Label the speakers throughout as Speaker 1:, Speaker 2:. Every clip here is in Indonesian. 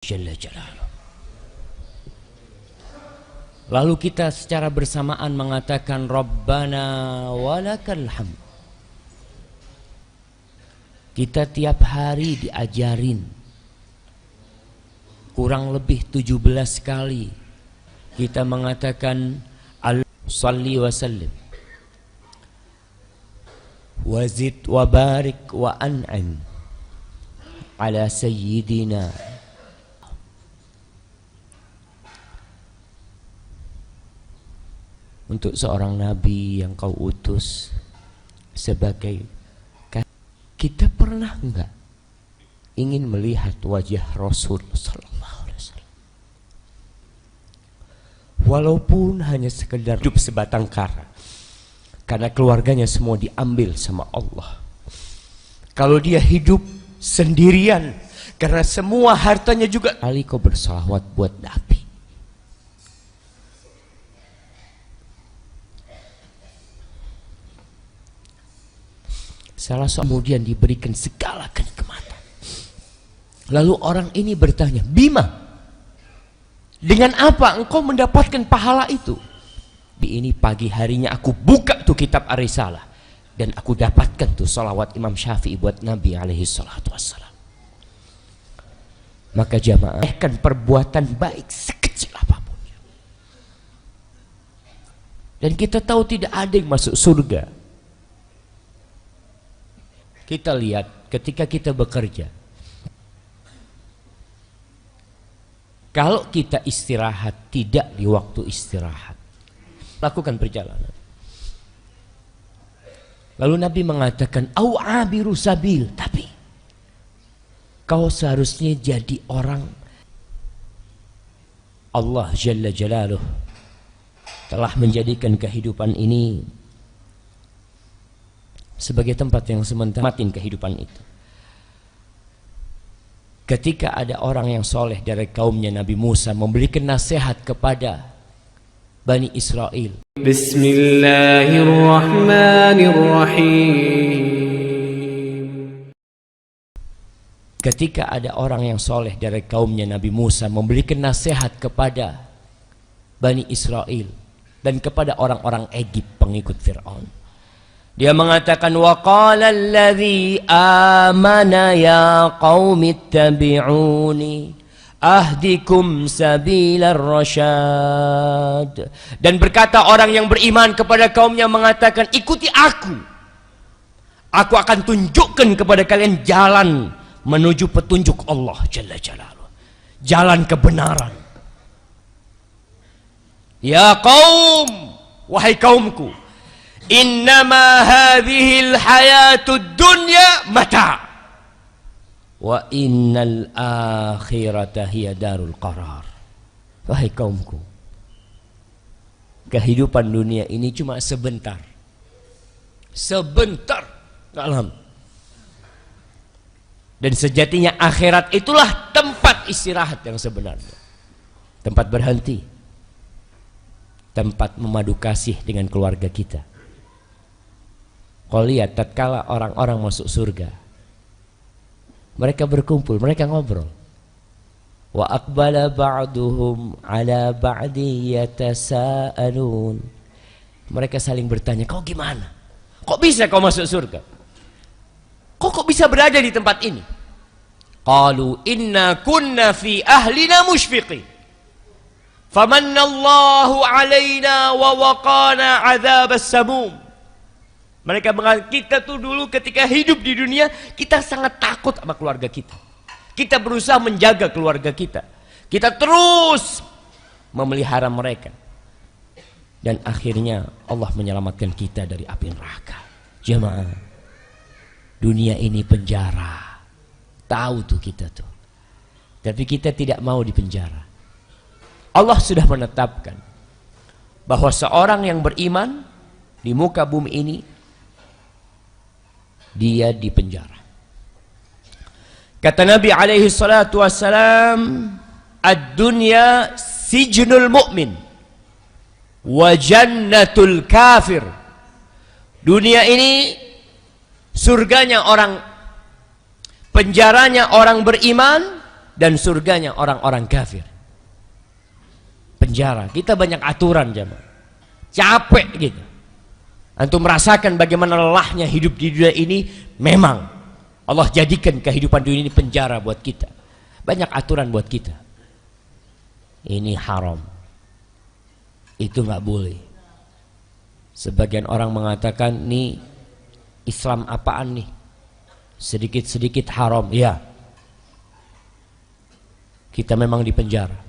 Speaker 1: Jalla Jalaluh. Lalu kita secara bersamaan mengatakan Rabbana walakal hamd. Kita tiap hari diajarin kurang lebih 17 kali kita mengatakan Al-Salli wa sallim wazid wa barik wa an'im ala sayyidina. Untuk seorang nabi yang kau utus sebagai, kita pernah enggak ingin melihat wajah Rasul sallallahu alaihi wasallam? Walaupun hanya sekedar hidup sebatang kara, karena keluarganya semua diambil sama Allah. Kalau dia hidup sendirian, karena semua hartanya juga. Kali kau bersalawat buat Nabi. Salah seorang kemudian diberikan segala kenikmatan. Lalu orang ini bertanya, Bima, dengan apa engkau mendapatkan pahala itu? Ini pagi harinya aku buka tuh kitab Ar-Risalah dan aku dapatkan tuh salawat Imam Syafi'i buat Nabi alaihi salatu wassalam. Maka jamaah, kan perbuatan baik sekecil apapun. Dan kita tahu tidak ada yang masuk surga. Kita lihat ketika kita bekerja, kalau kita istirahat tidak di waktu istirahat, lakukan perjalanan. Lalu Nabi mengatakan, au abiru sabil, tapi kau seharusnya jadi orang. Allah Jalla Jalaluh telah menjadikan kehidupan ini sebagai tempat yang sementara, matin kehidupan itu. Ketika ada orang yang soleh dari kaumnya Nabi Musa memberikan nasihat kepada Bani Israel, Bismillahirrahmanirrahim. Ketika ada orang yang soleh dari kaumnya Nabi Musa memberikan nasihat kepada Bani Israel dan kepada orang-orang Egypt pengikut Fir'aun, dia mengatakan, wa qala alladhi amana ya qaumi ittabi'uni ahdikum sabilar rasyad. Dan berkata orang yang beriman kepada kaumnya mengatakan, ikuti aku akan tunjukkan kepada kalian jalan menuju petunjuk Allah Jalla Jalaluh, jalan kebenaran. Ya qaum, wahai kaumku, innama hadhil hayatud dunya mata wa innal akhirata hiya darul qarar. Wahai kaumku, kehidupan dunia ini cuma sebentar. Sebentar, dalam. Dan sejatinya akhirat itulah tempat istirahat yang sebenarnya. Tempat berhenti. Tempat memadu kasih dengan keluarga kita. Kau lihat tatkala orang-orang masuk surga, mereka berkumpul, mereka ngobrol. Wa aqbala ba'duhum ala ba'di yatasaalun. Mereka saling bertanya, kau gimana? Kok bisa kau masuk surga? Kok bisa berada di tempat ini? Qalu inna kunna fi ahlina mushfiqin. Famannallahu alaina wa waqana 'adzabas samum. Mereka mengatakan, kita tuh dulu ketika hidup di dunia, kita sangat takut sama keluarga kita. Kita berusaha menjaga keluarga kita. Kita terus memelihara mereka. Dan akhirnya Allah menyelamatkan kita dari api neraka. Jemaah, dunia ini penjara. Tahu tuh kita tuh. Tapi kita tidak mau di penjara. Allah sudah menetapkan bahwa seorang yang beriman di muka bumi ini, dia di penjara. Kata Nabi alaihi salatu wassalam, ad-dunya sijnul mu'min wa jannatul kafir. Dunia ini surganya orang, penjaranya orang beriman, dan surganya orang-orang kafir. Penjara, kita banyak aturan jemaah. Capek gitu. Antum merasakan bagaimana lelahnya hidup di dunia ini. Memang Allah jadikan kehidupan dunia ini penjara buat kita. Banyak aturan buat kita. Ini haram, itu nggak boleh. Sebagian orang mengatakan, nih Islam apaan nih? Sedikit-sedikit haram. Ya, kita memang di penjara.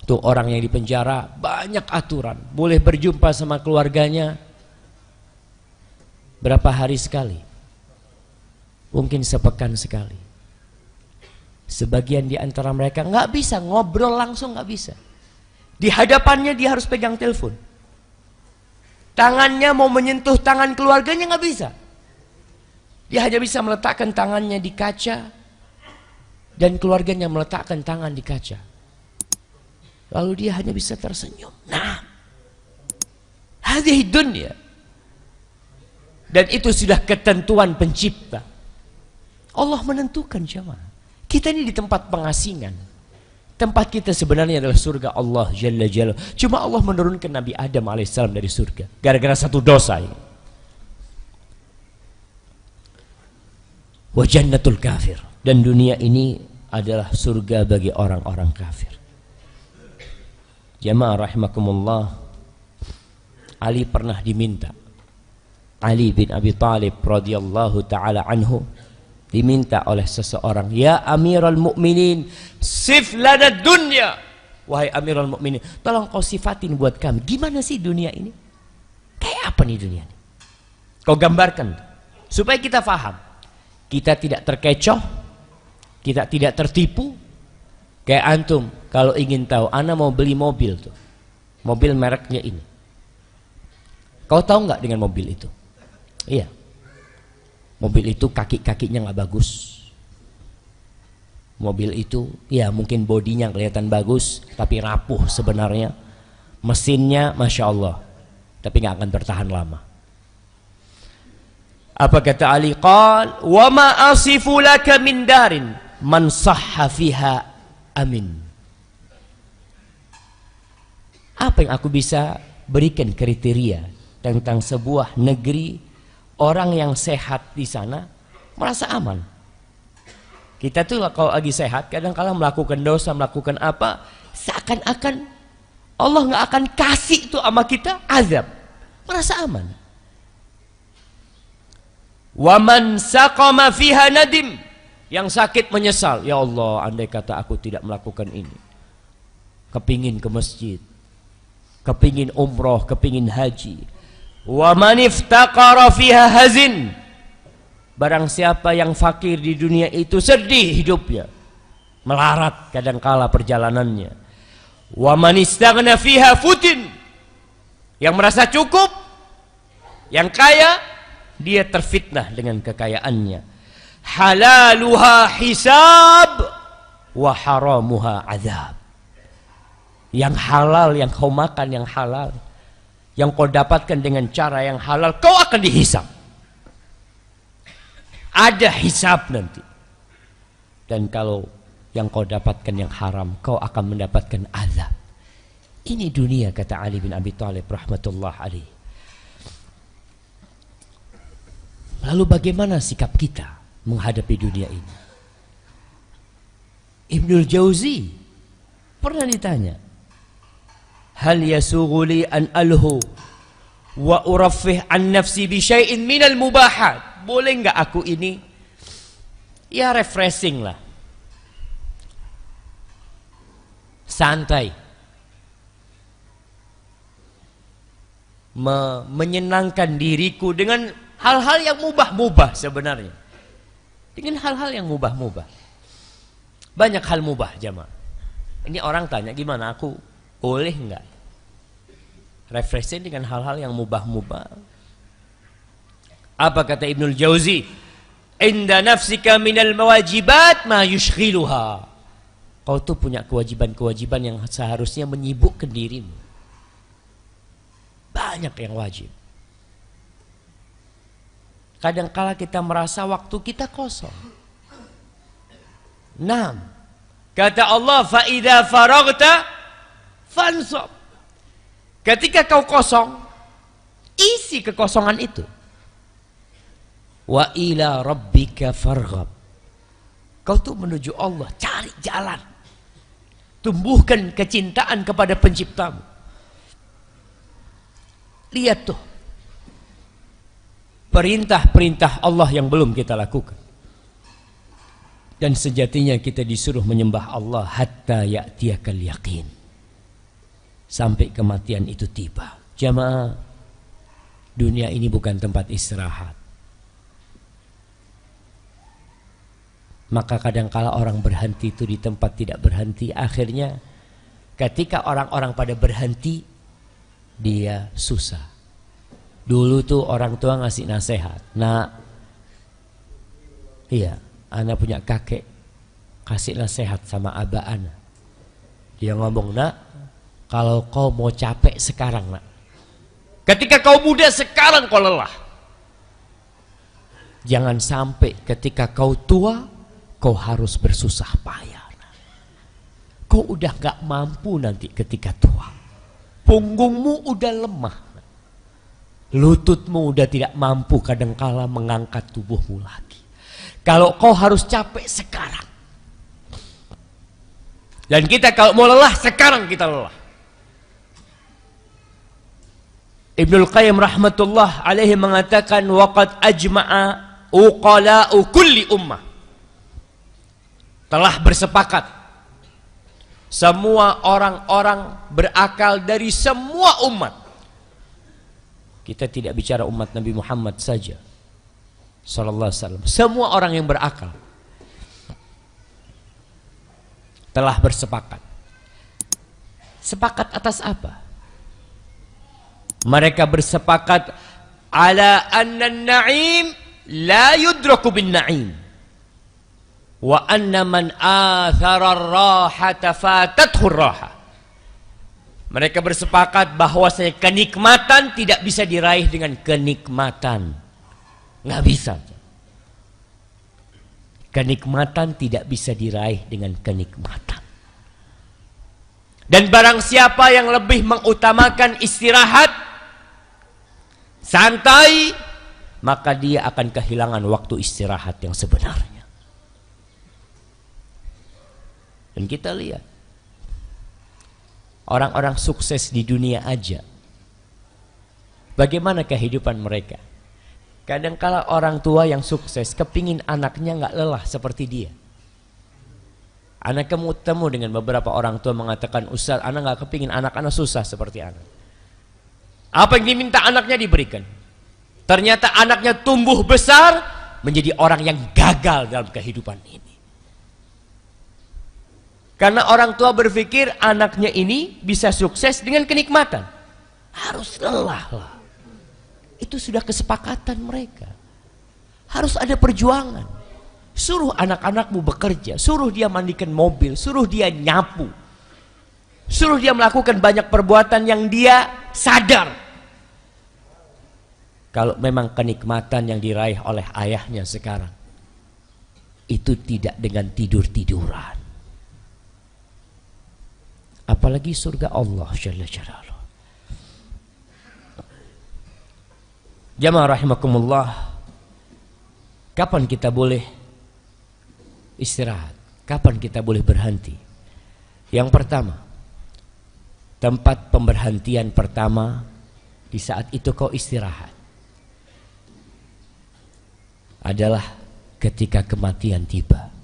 Speaker 1: Tuh orang yang di penjara banyak aturan. Boleh berjumpa sama keluarganya berapa hari sekali? Mungkin sepekan sekali. Sebagian di antara mereka nggak bisa ngobrol langsung, nggak bisa. Di hadapannya dia harus pegang telepon. Tangannya mau menyentuh tangan keluarganya nggak bisa. Dia hanya bisa meletakkan tangannya di kaca dan keluarganya meletakkan tangan di kaca. Lalu dia hanya bisa tersenyum. Nah, hadhihi dunya. Dan itu sudah ketentuan pencipta. Allah menentukan jemaah. Kita ini di tempat pengasingan. Tempat kita sebenarnya adalah surga Allah Jalla Jalla. Cuma Allah menurunkan Nabi Adam alaihissalam dari surga gara-gara satu dosa ini. Wa jannatul kafir. Dan dunia ini adalah surga bagi orang-orang kafir. Jamaah rahimakumullah, Ali pernah diminta, Ali bin Abi Thalib radhiyallahu taala anhu diminta oleh seseorang, ya Amirul Mukminin, sif lana dunya. Wahai Amirul Mukminin, tolong kau sifatin buat kami, gimana sih dunia ini? Kayak apa nih dunia ini? Kau gambarkan supaya kita faham. Kita tidak terkecoh, kita tidak tertipu. Kayak antum kalau ingin tahu, ana mau beli mobil tuh, mobil mereknya ini. Kau tahu nggak dengan mobil itu? Iya, mobil itu kaki-kakinya nggak bagus. Mobil itu ya mungkin bodinya kelihatan bagus, tapi rapuh sebenarnya. Mesinnya masya Allah, tapi nggak akan bertahan lama. Apa kata Ali? Qal wa ma asifu laka min darin man sahha fiha amin. Apa yang aku bisa berikan kriteria tentang sebuah negeri, orang yang sehat di sana merasa aman. Kita tuh kalau lagi sehat kadang-kala melakukan dosa, melakukan apa, seakan-akan Allah nggak akan kasih itu sama kita azab, merasa aman. Wa man saqama fiha nadim, yang sakit menyesal, ya Allah andai kata aku tidak melakukan ini. Kepingin ke masjid, kepingin umroh, kepingin haji. Wa man iftaqara fiha hazin, barang siapa yang fakir di dunia itu sedih hidupnya, melarat kadangkala perjalanannya. Wa man istaghna fiha futin, yang merasa cukup, yang kaya, dia terfitnah dengan kekayaannya. Halaluha hisab wa haramuha azab. Yang halal yang kau makan, yang halal yang kau dapatkan dengan cara yang halal, kau akan dihisab. Ada hisab nanti. Dan kalau yang kau dapatkan yang haram, kau akan mendapatkan azab. Ini dunia, kata Ali bin Abi Thalib rahmatullah alaih. Lalu bagaimana sikap kita menghadapi dunia ini? Ibnul Jauzi pernah ditanya, hal yasughuli an alhu wa uraffih an nafsi bi syai'in minal mubahat. Boleh enggak aku ini ya refreshing lah, santai, menyenangkan diriku dengan hal-hal yang mubah-mubah sebenarnya. Dengan hal-hal yang mubah-mubah. Banyak hal mubah jamaah. Ini orang tanya, gimana aku boleh enggak refreshing dengan hal-hal yang mubah-mubah? Apa kata Ibnul Jauzi? Inda nafsika minal mawajibat ma yushghiluha. Kau tuh punya kewajiban-kewajiban yang seharusnya menyibukkan dirimu. Banyak yang wajib. Kadangkala kita merasa waktu kita kosong. Nah, Kata Allah, fa idza faraghta fansab. Ketika kau kosong, isi kekosongan itu. Wa ila rabbika farghab. Kau tuh menuju Allah, cari jalan. Tumbuhkan kecintaan kepada penciptamu. Lihat tuh, perintah-perintah Allah yang belum kita lakukan. Dan sejatinya kita disuruh menyembah Allah hatta ya'tiyakal yaqin, sampai kematian itu tiba. Jamaah, dunia ini bukan tempat istirahat. Maka kadangkala orang berhenti itu di tempat tidak berhenti. Akhirnya ketika orang-orang pada berhenti, dia susah. Dulu tuh orang tua ngasih nasihat, nak, iya, anak punya kakek kasih nasihat sama abah anak. Dia ngomong, nak, kalau kau mau capek sekarang, nak, ketika kau muda sekarang kau lelah, jangan sampai ketika kau tua kau harus bersusah payah. Kau udah gak mampu nanti ketika tua. Punggungmu udah lemah, lututmu udah tidak mampu kadangkala mengangkat tubuhmu lagi. Kalau kau harus capek sekarang. Dan kita kalau mau lelah, sekarang kita lelah. Ibnul Qayyim rahmatullah alaihi mengatakan, waqad ajma'a uqala'u kulli ummah. Telah bersepakat semua orang-orang berakal dari semua umat. Kita tidak bicara umat Nabi Muhammad saja sallallahu alaihi wasallam. Semua orang yang berakal telah bersepakat. Sepakat atas apa? Mereka bersepakat ala anna an-na'im la yudraku bin na'im wa anna man athara ar-rahata fatathu ar-raha. Mereka bersepakat bahwasanya kenikmatan tidak bisa diraih dengan kenikmatan. Nggak bisa. Kenikmatan tidak bisa diraih dengan kenikmatan. Dan barang siapa yang lebih mengutamakan istirahat, santai, maka dia akan kehilangan waktu istirahat yang sebenarnya. Dan kita lihat orang-orang sukses di dunia aja, bagaimana kehidupan mereka. Kadangkala orang tua yang sukses kepingin anaknya nggak lelah seperti dia. Anak ketemu dengan beberapa orang tua mengatakan, Ustaz, anak nggak kepingin anak-anak susah seperti anak. Apa yang diminta anaknya diberikan. Ternyata anaknya tumbuh besar menjadi orang yang gagal dalam kehidupan ini. Karena orang tua berpikir anaknya ini bisa sukses dengan kenikmatan. Harus lelah lah. Itu sudah kesepakatan mereka. Harus ada perjuangan. Suruh anak-anakmu bekerja, suruh dia mandikan mobil, suruh dia nyapu, suruh dia melakukan banyak perbuatan yang dia sadar. Kalau memang kenikmatan yang diraih oleh ayahnya sekarang itu tidak dengan tidur-tiduran, apalagi surga Allah Jalla Jalaluhu. Jamaah rahimakumullah, kapan kita boleh istirahat? Kapan kita boleh berhenti? Yang pertama, tempat pemberhentian pertama di saat itu kau istirahat adalah ketika kematian tiba.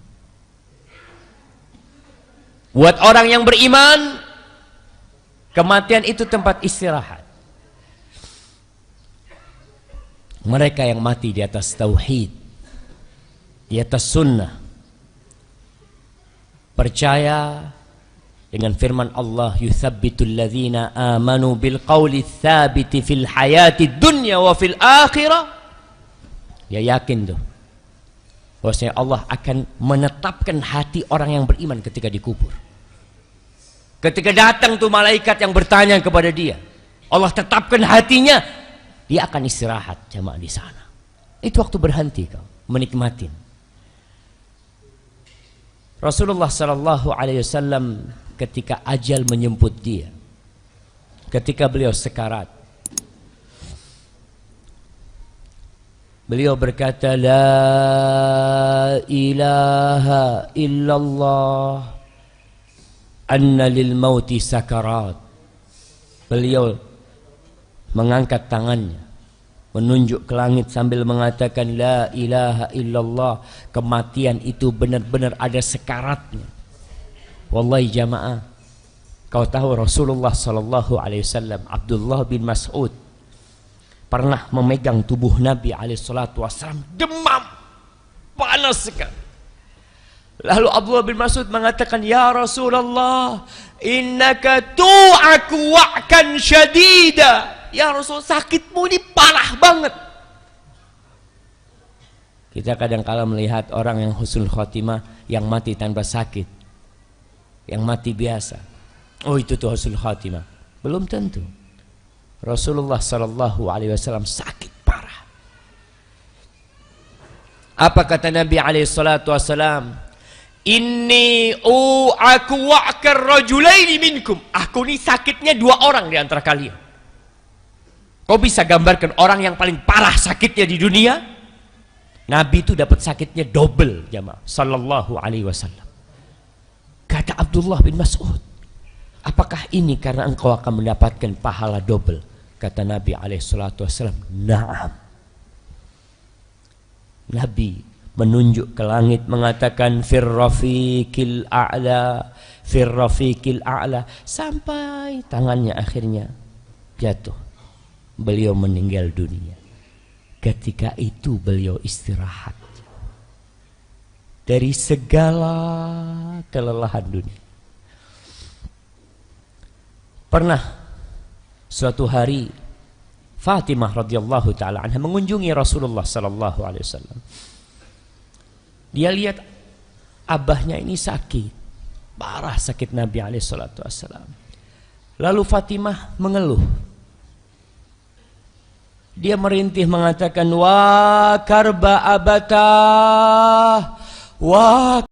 Speaker 1: Buat orang yang beriman, kematian itu tempat istirahat. Mereka yang mati di atas tauhid, di atas sunnah, percaya dengan firman Allah, yuthabbitul ladzina amanu bil qawli tsabiti fil hayati dunya wa fil akhirah. Ya yakin tuh bahwasanya Allah akan menetapkan hati orang yang beriman ketika dikubur. Ketika datang tuh malaikat yang bertanya kepada dia, Allah tetapkan hatinya, dia akan istirahat jamaah di sana. Itu waktu berhenti kau menikmatin. Rasulullah sallallahu alaihi wasallam ketika ajal menjemput dia, ketika beliau sekarat, beliau berkata, la ilaha illallah anna lil mauti sakarat. Beliau mengangkat tangannya menunjuk ke langit sambil mengatakan, la ilaha illallah, kematian itu benar-benar ada sekaratnya. Wallahi jamaah, kau tahu Rasulullah sallallahu alaihi wasallam, Abdullah bin Mas'ud pernah memegang tubuh Nabi alaihi salatu wasallam, demam, panas sekali. Lalu Abdullah bin Mas'ud mengatakan, ya Rasulullah, innaka tu'aku wa'kan syadida. Ya Rasul, sakitmu ini parah banget. Kita kadang-kala melihat orang yang husnul khotimah, yang mati tanpa sakit, yang mati biasa. Oh, itu tuh husnul khotimah. Belum tentu. Rasulullah sallallahu alaihi wasallam sakit parah. Apa kata Nabi alaihi salatu wasallam? Inni aku wa'kar rajulaini minkum. Aku ini sakitnya dua orang di antara kalian. Kau bisa gambarkan orang yang paling parah sakitnya di dunia? Nabi itu dapat sakitnya double, jamaah, sallallahu alaihi wasallam. Kata Abdullah bin Mas'ud, apakah ini karena engkau akan mendapatkan pahala double? Kata Nabi alaihi salatu wasallam, na'am. Nabi menunjuk ke langit mengatakan, firrafiqil a'la, firrafiqil a'la, sampai tangannya akhirnya jatuh. Beliau meninggal dunia. Ketika itu beliau istirahat dari segala kelelahan dunia. Pernah suatu hari Fatimah radhiyallahu taala anha mengunjungi Rasulullah sallallahu alaihi wasallam. Dia lihat abahnya ini sakit, parah sakit Nabi alaihi salatu wasallam. Lalu Fatimah mengeluh. Dia merintih mengatakan, wa karba abatah, wa